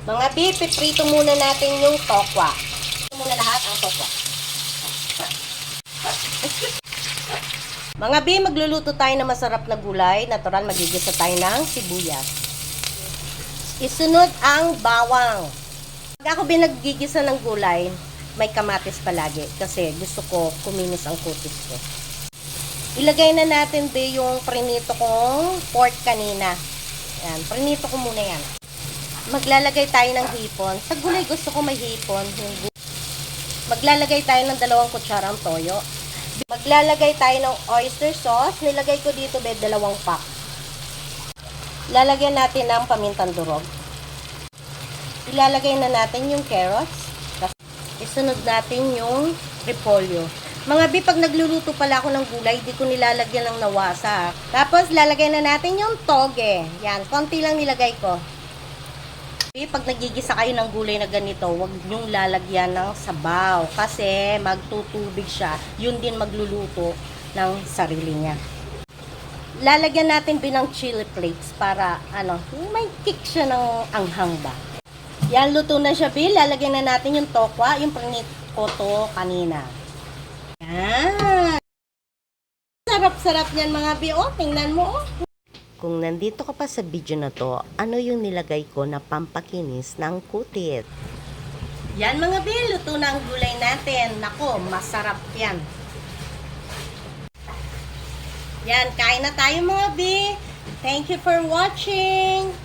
Mga bi, piprito muna natin yung tokwa. Ito muna lahat ang tokwa. Mga bi, magluluto tayo ng masarap na gulay. Natural, magigisa tayo ng sibuyas. Isunod ang bawang. Pag ako binaggigisa ng gulay, may kamatis palagi. Kasi gusto ko kuminis ang kutis ko. Ilagay na natin be yung prinito kong pork kanina. Yan, prinito ko muna yan. Maglalagay tayo ng hipon. Sa gulay gusto ko may hipon. Maglalagay tayo ng 2 kutsarang toyo. Maglalagay tayo ng oyster sauce. Nilagay ko dito be 2 pack. Lalagyan natin ng pamintang durog. Ilalagay na natin yung carrots. Isunod natin yung repolyo. Mga bi, pag nagluluto pala ako ng gulay, di ko nilalagyan ng nawasa. Tapos, lalagay na natin yung toge. Yan, konti lang nilagay ko. Pag nagigisa kayo ng gulay na ganito, huwag nyong lalagyan ng sabaw. Kasi, magtutubig siya. Yun din magluluto ng sarili niya. Lalagyan natin ng chili flakes para, may kick siya ng anghang ba. Yan, luto na siya, Bill. Lalagyan na natin yung tokwa, yung prinit ko to kanina. Yan. Sarap-sarap niyan mga bi. Oh, tingnan mo. Kung nandito ka pa sa video na to, ano yung nilagay ko na pampakinis ng kutit? Yan mga bi, luto na ang gulay natin. Nako, masarap yan. Yan, kain na tayo mga bi. Thank you for watching.